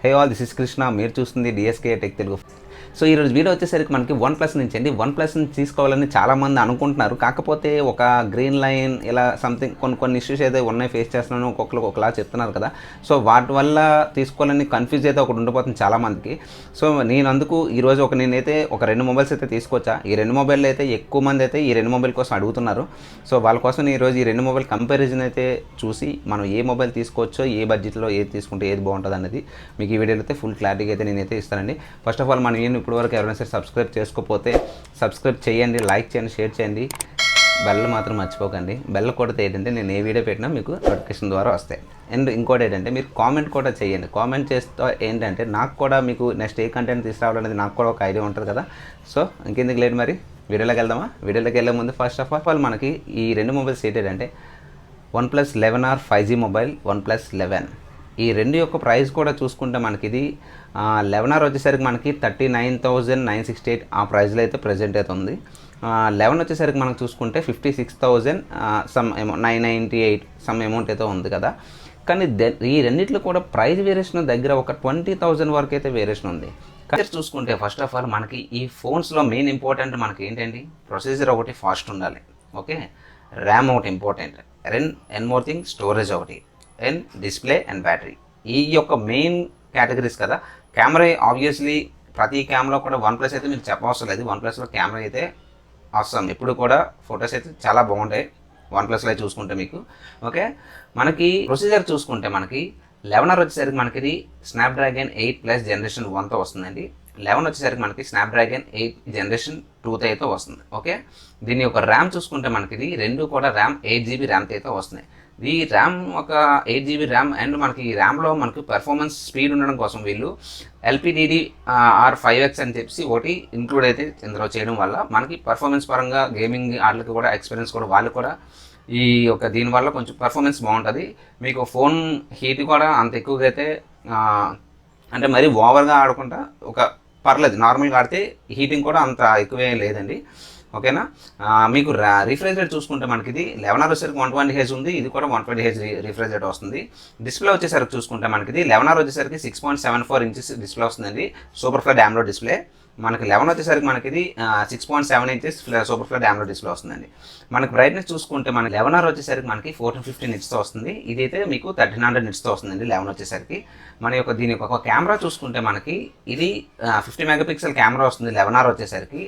Hey all, this is Krishna. మీరు చూస్తుంది DSK tech Telugu. So ఈరోజు వీడియో వచ్చేసరికి మనకి OnePlus నుంచి అండి. OnePlus నుంచి తీసుకోవాలని చాలామంది అనుకుంటున్నారు. కాకపోతే ఒక గ్రీన్ లైన్ ఇలా సంథింగ్ కొన్ని ఇష్యూస్ అయితే ఉన్నాయి, ఫేస్ చేస్తున్నాను, ఒక్కొక్కరికి ఒకలా చెప్తున్నారు కదా. సో వాటి వల్ల తీసుకోవాలని కన్ఫ్యూజ్ అయితే ఒకటి ఉండిపోతుంది చాలామందికి. సో నేను అందుకు ఈరోజు నేనైతే ఒక 2 మొబైల్స్ అయితే తీసుకొచ్చా. ఈ 2 మొబైల్ అయితే ఎక్కువ మంది అయితే ఈ 2 మొబైల్ కోసం అడుగుతున్నారు. సో వాళ్ళ కోసం నేను ఈరోజు ఈ 2 మొబైల్ కంపారిజన్ అయితే చూసి మనం ఏ మొబైల్ తీసుకోవచ్చో, ఏ బడ్జెట్లో ఏది తీసుకుంటే ఏది బాగుంటుంది అనేది మీకు ఈ వీడియోలో అయితే ఫుల్ క్లారిటీగా అయితే నేనైతే ఇస్తానండి. ఫస్ట్ ఆఫ్ ఆల్ మనం ఇప్పటివరకు ఎవరైనా సరే సబ్స్క్రైబ్ చేసుకోకపోతే సబ్స్క్రైబ్ చేయండి, లైక్ చేయండి, షేర్ చేయండి, బెల్ మాత్రం మర్చిపోకండి. బెల్ కొడితే ఏంటంటే నేను ఏ వీడియో పెట్టినా మీకు నోటిఫికేషన్ ద్వారా వస్తాయి. అండ్ ఇంకోటి ఏంటంటే మీరు కామెంట్ కూడా చేయండి. కామెంట్ చేస్తే ఏంటంటే నాకు కూడా మీకు నెక్స్ట్ ఏ కంటెంట్ తీసుకురావాలనేది నాకు కూడా ఒక ఐడియా ఉంటుంది కదా. సో ఇంకెందుకు లేట్, మరి వీడియోలోకి వెళ్దామా? వీడియోలోకి వెళ్ళే ముందు ఫస్ట్ ఆఫ్ ఆల్ మనకి ఈ 2 మొబైల్స్ ఏంటంటే OnePlus 11R 5G mobile, OnePlus 11. ఈ రెండు యొక్క ప్రైస్ కూడా చూసుకుంటే మనకి ఇది 11R వచ్చేసరికి మనకి 39,968 ఆ ప్రైస్లో అయితే ప్రజెంట్ అయితే ఉంది. 11 వచ్చేసరికి మనకు చూసుకుంటే 56,000 సమ్ 998 సమ్ అమౌంట్ అయితే ఉంది కదా. కానీ ఈ రెండిట్లో కూడా ప్రైస్ వేరియేషన్ దగ్గర ఒక 20,000 వరకు అయితే వేరియేషన్ ఉంది. కానీ చూసుకుంటే ఫస్ట్ ఆఫ్ ఆల్ మనకి ఈ ఫోన్స్లో మెయిన్ ఇంపార్టెంట్ మనకి ఏంటండి, ప్రొసెసర్ ఒకటి ఫాస్ట్ ఉండాలి, ఓకే, ర్యామ్ ఒకటి important, and more thing storage ఒకటి, అండ్ డిస్ప్లే అండ్ బ్యాటరీ. ఈ యొక్క మెయిన్ కేటగిరీస్ కదా. కెమెరా ఆబ్వియస్లీ ప్రతి కెమెరా కూడా OnePlus అయితే మీకు చెప్పవసరం లేదు. OnePlusలో కెమెరా అయితే అవసరం, ఎప్పుడు కూడా ఫొటోస్ అయితే చాలా బాగుంటాయి OnePlusలో చూసుకుంటే మీకు, ఓకే. మనకి ప్రొసీజర్ చూసుకుంటే మనకి 11R వచ్చేసరికి మనకి ఇది స్నాప్డ్రాగన్ 8+ జనరేషన్ 1తో వస్తుందండి. 11 వచ్చేసరికి మనకి స్నాప్డ్రాగన్ 8 జనరేషన్ 2తో అయితే వస్తుంది, ఓకే. దీని యొక్క ర్యామ్ చూసుకుంటే మనకి ఇది రెండు కూడా ర్యామ్ 8GB ర్యామ్తో అయితే వస్తున్నాయి. ఈ ర్యామ్ ఒక 8GB ర్యామ్, అండ్ మనకి ఈ ర్యామ్లో మనకి పెర్ఫార్మెన్స్ స్పీడ్ ఉండడం కోసం వీళ్ళు LPDDR5X అని చెప్పి ఒకటి ఇంక్లూడ్ అయితే ఇందులో చేయడం వల్ల మనకి పర్ఫార్మెన్స్ పరంగా గేమింగ్ ఆటలకి కూడా ఎక్స్పీరియన్స్ కూడా వాళ్ళు కూడా ఈ యొక్క దీనివల్ల కొంచెం పర్ఫార్మెన్స్ బాగుంటుంది. మీకు ఫోన్ హీట్ కూడా అంత ఎక్కువగా అయితే అంటే మరీ ఓవర్గా ఆడకుండా ఒక పర్లేదు, నార్మల్గా ఆడితే హీటింగ్ కూడా అంత ఎక్కువే లేదండి, ఓకేనా. మీకు రిఫ్రెష్ రేట్ చూసుకుంటే మనకి ఇది 11R వచ్చేసరికి 120Hz ఉంది, ఇది కూడా 120Hz రిఫ్రెష్ రేట్ వస్తుంది. డిస్ప్లే వచ్చేసరికి చూసుకుంటే మనకి ఇది 11R వచ్చేసరికి 6.74 ఇంచెస్ డిస్ప్లే వస్తుందండి, సూపర్ ఫ్లాట్ AMOLED డిస్ప్లే. మనకి 11 వచ్చేసరికి మనకి ఇది 6.7 inches super flat AMOLED display వస్తుందండి. మనకి బ్రైట్నెస్ చూసుకుంటే మనకి 11R వచ్చేసరికి మనకి 1450 నిట్స్తో వస్తుంది, ఇదైతే మీకు 1300 నిట్స్తో వస్తుందండి 11 వచ్చేసరికి. మన యొక్క దీని యొక్క కెమెరా చూసుకుంటే మనకి ఇది 50 మెగాపిక్సెల్ కెమెరా వస్తుంది 11R వచ్చేసరికి.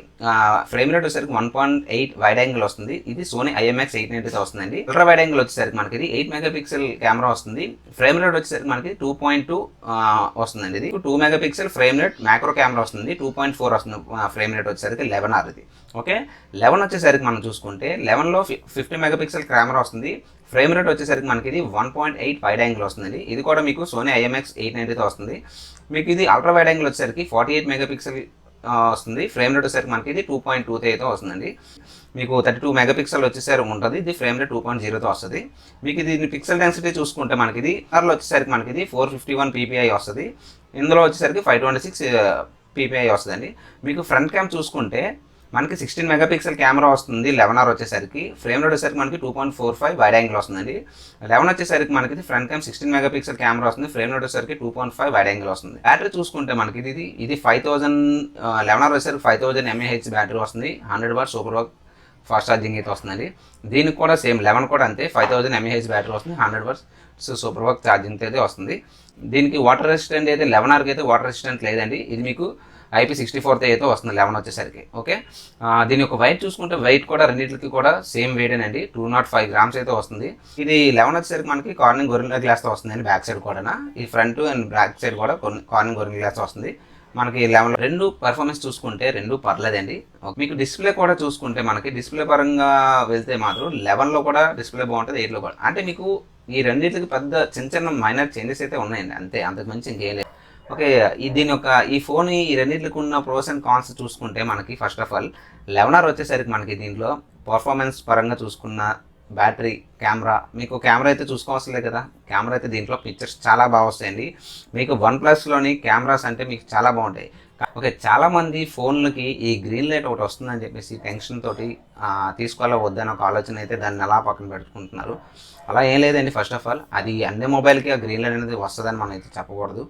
ఫ్రేమ్ రేట్ వచ్చేసరికి 1.8 వైడ్ యాంగిల్ వస్తుంది, ఇది సోనీ IMX 890తో వస్తుందండి. అల్ట్రా వైడ్ యాంగిల్ వచ్చేసరికి మనకి ఇది 8 మెగాపిక్సెల్ కెమెరా వస్తుంది. ఫ్రేమ్ రేట్ వచ్చేసరికి మనకి 2.2 వస్తుందండి. ఇది 2 megapixel frame rate macro camera వస్తుంది, 2.4 వస్తుంది ఫ్రేమ్ రేట్ వచ్చేసరికి 11R ఇది, ఓకే. 11 వచ్చేసరికి మనం చూసుకుంటే 11లో 50 మెగాపిక్సెల్ కెమెరా వస్తుంది. ఫ్రేమ్ రేట్ వచ్చేసరికి మనకి ఇది 1.8 వైడ్ యాంగిల్ వస్తుందండి, ఇది కూడా మీకు సోనీ IMX 890తో వస్తుంది. మీకు ఇది అల్ట్రా వైడ్ యాంగిల్ వచ్చేసరికి 48 మెగాపిక్సెల్ వస్తుంది. ఫ్రేమ్ రేట్ వచ్చేసరికి మనకి ఇది 2.2తో అయితే వస్తుందండి. మీకు 32 మెగాపిక్సెల్ వచ్చేసరికి ఉంటుంది, ఇది ఫ్రేమ్ రేట్ 2.0తో వస్తుంది. మీకు ఇది పిక్సెల్ డెన్సిటీ చూసుకుంటే మనకి ఇది కలర్లో వచ్చేసరికి మనకి ఇది 451 ppi వస్తుంది, ఇందులో వచ్చేసరికి 526 ppi వస్తుందండి. మీకు ఫ్రంట్ క్యామ్ చూసుకుంటే మనకి 16 మెగాపిక్సెల్ కెమెరా వస్తుంది 11R వచ్చేసరికి. ఫ్రేమ్ రేట్ వచ్చేసరికి మనకి 2.45 వైడ్ యాంగిల్ వస్తుందండి. 11 వచ్చేసరికి మనకి ఫ్రంట్ క్యామ్ 16 మెగాపిక్సెల్ కెమెరా వస్తుంది, ఫ్రేమ్ రేట్ వచ్చేసరికి 2.5 వైడ్ యాంగిల్ వస్తుంది. బ్యాటరీ చూసుకుంటే మనకి ఇది 5000 11R వచ్చేసరికి 5000 mAh బ్యాటరీ వస్తుంది, 100 what super work fast charging అయితే వస్తుందండి. దీనికి కూడా సేమ్ 11 కూడా అంతే, 5000 mAh బ్యాటరీ వస్తుంది, 100 వాట్స్ సూపర్ వర్క్ ఛార్జింగ్ అయితే వస్తుంది. దీనికి వాటర్ రెసిస్టెంట్ అయితే 11Rకి అయితే వాటర్ రెసిస్టెంట్ లేదండి, ఇది మీకు IP64 అయితే వస్తుంది 11 వచ్చేసరికి, ఓకే. దీని యొక్క వెయిట్ చూసుకుంటే వెయిట్ కూడా రెండింటికి కూడా సేమ్ వెయిటేనండి, 205 గ్రామ్స్ అయితే వస్తుంది. ఇది 11 వచ్చేసరికి మనకి కార్నింగ్ గొరిల్లా గ్లాస్తో వస్తుందండి, బ్యాక్ సైడ్ కూడా. ఈ ఫ్రంట్ అండ్ బ్యాక్ సైడ్ కూడా కార్నింగ్ గొరిల్లా గ్లాస్ వస్తుంది. మనకి 11 రెండు పర్ఫార్మెన్స్ చూసుకుంటే రెండు పర్లేదండి. మీకు డిస్ప్లే కూడా చూసుకుంటే మనకి డిస్ప్లే పరంగా వెళ్తే మాత్రం 11లో కూడా డిస్ప్లే బాగుంటుంది, 8లో కూడా. అంటే మీకు ఈ రెండింటికి పెద్ద చిన్న మైనర్ చేంజెస్ అయితే ఉన్నాయండి, అంతే, అంతకు మించి ఇంకేం లేదు, ఓకే. దీని యొక్క ఈ ఫోన్ ఈ రెండింటికి ఉన్న ప్రోస్ అండ్ కాన్స్ చూసుకుంటే మనకి ఫస్ట్ ఆఫ్ ఆల్ 11R వచ్చేసరికి మనకి దీంట్లో పర్ఫార్మెన్స్ పరంగా చూసుకున్న బ్యాటరీ, కెమెరా, మీకు కెమెరా అయితే చూసుకోవసలే కదా. కెమెరా అయితే దీంట్లో పిక్చర్స్ చాలా బాగా వస్తాయండి. మీకు OnePlusలోని కెమెరాస్ అంటే మీకు చాలా బాగుంటాయి. ఓకే, చాలామంది ఫోన్లకి ఈ గ్రీన్ లైట్ ఒకటి వస్తుందని చెప్పేసి టెన్షన్ తోటి తీసుకోవాలా వద్దని ఒక ఆలోచన అయితే దాన్ని అలా పక్కన పెట్టుకుంటున్నారు. అలా ఏం లేదండి. ఫస్ట్ ఆఫ్ ఆల్ అది అన్ని మొబైల్కి ఆ గ్రీన్ లైట్ అనేది వస్తుందని మనం అయితే చెప్పకూడదు.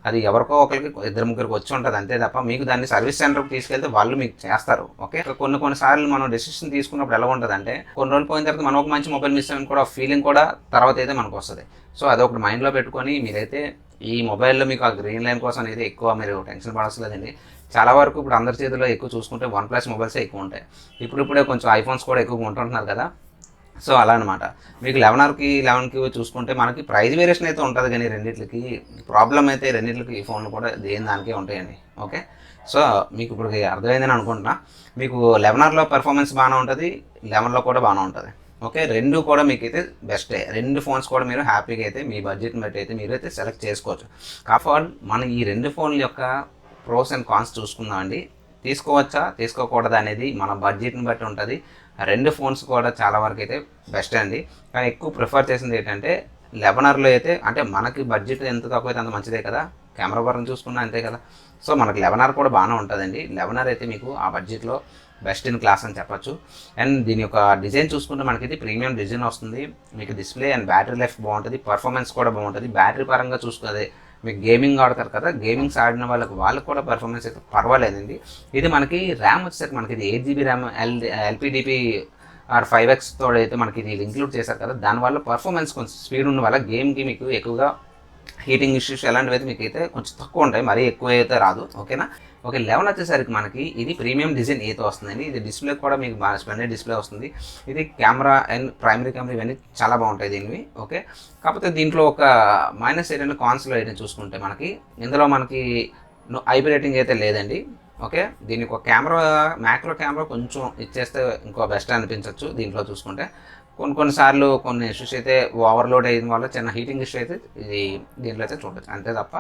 అది ఎవరికో ఒకరికి ఇద్దరు ముగ్గురికి వచ్చి ఉంటుంది అంతే తప్ప, మీకు దాన్ని సర్వీస్ సెంటర్కి తీసుకెళ్తే వాళ్ళు మీకు చేస్తారు. ఓకే, కొన్నిసార్లు మనం డెసిషన్ తీసుకున్నప్పుడు ఎలా ఉంటుంది అంటే, కొన్ని రోజులు పోయిన తర్వాత మనం ఒక మంచి మొబైల్ మిస్ అయిన కూడా ఫీలింగ్ కూడా తర్వాత అయితే మనకు వస్తుంది. సో అదొకటి మైండ్లో పెట్టుకొని మీరైతే ఈ మొబైల్లో మీకు ఆ గ్రీన్ లైన్ కోసం అనేది ఎక్కువ మీరు టెన్షన్ పడవసలేదండి. చాలా వరకు ఇప్పుడు అందరి చేతిలో ఎక్కువ చూసుకుంటే OnePlus మొబైల్సే ఎక్కువ ఉంటాయి. ఇప్పుడిప్పుడే కొంచెం ఐఫోన్స్ కూడా ఎక్కువగా ఉంటున్నారు కదా. సో అలా అనమాట. మీకు 11కి చూసుకుంటే మనకి ప్రైస్ వేరియేషన్ అయితే ఉంటుంది, కానీ రెండింటికి ప్రాబ్లం అయితే రెండింటికి ఈ ఫోన్లు కూడా దేని దానికే ఉంటాయండి. ఓకే, సో మీకు ఇప్పుడు అర్థమైందని అనుకుంటున్నా. మీకు 11Rలో పెర్ఫార్మెన్స్ బాగానే ఉంటుంది, 11లో కూడా బాగానే ఉంటుంది. ఓకే, రెండు కూడా మీకు అయితే బెస్టే. రెండు ఫోన్స్ కూడా మీరు హ్యాపీగా అయితే మీ బడ్జెట్ని బట్టి అయితే మీరు అయితే సెలెక్ట్ చేసుకోవచ్చు. కాకపోతే మనం ఈ రెండు ఫోన్ల యొక్క ప్రోస్ అండ్ కాన్స్ చూసుకుందామండి. తీసుకోవచ్చా తీసుకోకూడదు అనేది మన బడ్జెట్ని బట్టి ఉంటుంది. రెండు ఫోన్స్ కూడా చాలా వరకు అయితే బెస్ట్ అండి. కానీ ఎక్కువ ప్రిఫర్ చేసింది ఏంటంటే 11Rలో అయితే, అంటే మనకి బడ్జెట్ ఎంత తక్కువ అయితే అంత మంచిదే కదా, కెమెరా పరంగా చూసుకున్నా అంతే కదా. సో మనకి 11R కూడా బాగానే ఉంటుందండి. 11R అయితే మీకు ఆ బడ్జెట్లో బెస్ట్ ఇన్ క్లాస్ అని చెప్పచ్చు. అండ్ దీని యొక్క డిజైన్ చూసుకుంటే మనకి ఇది ప్రీమియం డిజైన్ వస్తుంది. మీకు డిస్ప్లే అండ్ బ్యాటరీ లైఫ్ బాగుంటుంది, పర్ఫార్మెన్స్ కూడా బాగుంటుంది. బ్యాటరీ పరంగా చూసుకుంటే మీకు గేమింగ్ ఆడతారు కదా, గేమింగ్స్ ఆడిన వాళ్ళకు కూడా పర్ఫార్మెన్స్ అయితే పర్వాలేదండి. ఇది మనకి ర్యామ్ వచ్చేసరికి మనకి ఇది 8GB RAM LPDP are 5X తోడు అయితే మనకి ఇది ఇంక్లూడ్ చేశారు కదా, దానివల్ల పర్ఫార్మెన్స్ కొంచెం స్పీడ్ ఉన్న వల్ల గేమ్కి మీకు ఎక్కువగా హీటింగ్ ఇష్యూస్ ఎలాంటివి అయితే మీకు అయితే కొంచెం తక్కువ ఉంటాయి, మరీ ఎక్కువ అయితే రాదు. ఓకేనా. ఓకే, 11 వచ్చేసరికి మనకి ఇది ప్రీమియం డిజైన్ ఏతో వస్తుందండి. ఇది డిస్ప్లే కూడా మీకు బాగా స్ప్లెండెడ్ డిస్ప్లే వస్తుంది. ఇది కెమెరా అండ్ ప్రైమరీ కెమెరా ఇవన్నీ చాలా బాగుంటాయి దీనివి. ఓకే, కాకపోతే దీంట్లో ఒక మైనస్ ఏంటంటే కాన్స్లో అయితే చూసుకుంటే మనకి ఇందులో మనకి ఐపీ రేటింగ్ అయితే లేదండి. ఓకే, దీనికి ఒక కెమెరా మ్యాక్రో కెమెరా కొంచెం ఇచ్చేస్తే ఇంకో బెస్ట్ అనిపించవచ్చు దీంట్లో చూసుకుంటే. కొన్నిసార్లు కొన్ని ఇష్యూస్ అయితే ఓవర్లోడ్ అయిన వల్ల చిన్న హీటింగ్ ఇష్యూ అయితే ఇది దీంట్లో అయితే చూడవచ్చు, అంతే తప్ప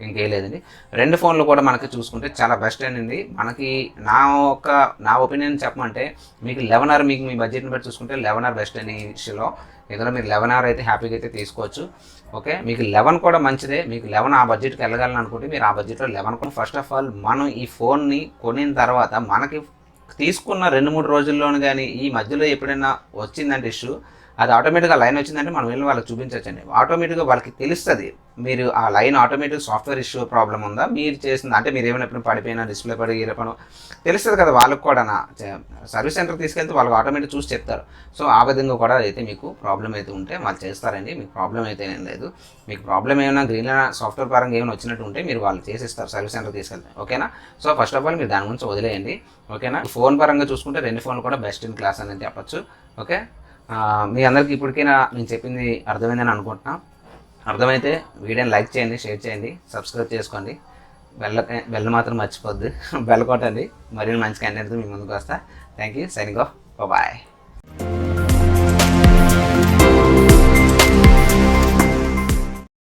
ఇంకేం లేదండి. రెండు ఫోన్లు కూడా మనకి చూసుకుంటే చాలా బెస్ట్ అండి. మనకి నా ఒపీనియన్ చెప్పమంటే మీకు 11R మీకు మీ బడ్జెట్ని బట్టి చూసుకుంటే 11R బెస్ట్ అని విషయంలో. ఇందులో మీరు 11R అయితే హ్యాపీగా అయితే తీసుకోవచ్చు. ఓకే, మీకు 11 కూడా మంచిదే. మీకు 11 ఆ బడ్జెట్కి వెళ్ళగలని అనుకుంటే మీరు ఆ బడ్జెట్లో 11 కూడా. ఫస్ట్ ఆఫ్ ఆల్ మనం ఈ ఫోన్ని కొనిన తర్వాత మనకి తీసుకున్న 2-3 రోజుల్లోనూ కానీ ఈ మధ్యలో ఎప్పుడైనా వచ్చిందంటే ఇష్యూ, అది ఆటోమేటిక్గా లైన్ వచ్చిందంటే మనం వెళ్ళి వాళ్ళకి చూపించవచ్చండి. ఆటోమేటిక్గా వాళ్ళకి తెలుస్తుంది మీరు ఆ line automatic software issue problem ఉందా, మీరు చేసింది అంటే మీరు ఏమైనా ఎప్పుడు పడిపోయినా డిస్ప్లే పడి ఇరపడం తెలుస్తుంది కదా వాళ్ళకి కూడా. సర్వీస్ సెంటర్కి తీసుకెళ్తే వాళ్ళకి ఆటోమేటిక్ చూసి చెప్తారు. సో ఆ విధంగా కూడా అయితే మీకు ప్రాబ్లం అయితే ఉంటే వాళ్ళు చేస్తారండి. మీకు ప్రాబ్లం అయితే ఏం లేదు. మీకు ప్రాబ్లం ఏమైనా గ్రీన్ సాఫ్ట్వేర్ పరంగా ఏమైనా వచ్చినట్టు ఉంటే మీరు వాళ్ళు చేసిస్తారు సర్వీస్ సెంటర్ తీసుకెళ్తే. ఓకేనా. సో ఫస్ట్ ఆఫ్ ఆల్ మీరు దాని గురించి వదిలేయండి. ఓకేనా. ఫోన్ పరంగా చూసుకుంటే రెండు ఫోన్లు కూడా బెస్ట్ ఇన్ క్లాస్ అనేది చెప్పచ్చు. ఓకే, మీ అందరికీ ఇప్పటికైనా నేను చెప్పింది అర్థమైందని అనుకుంటున్నా. అర్థమైతే వీడియోని లైక్ చేయండి, షేర్ చేయండి, సబ్స్క్రైబ్ చేసుకోండి. బెల్ మాత్రం మర్చిపోద్దు, బెల్ కొట్టండి. మరిన్ని మంచి కంటెంట్తో మీ ముందుకు వస్తా. Thank you. Signing off. Bye.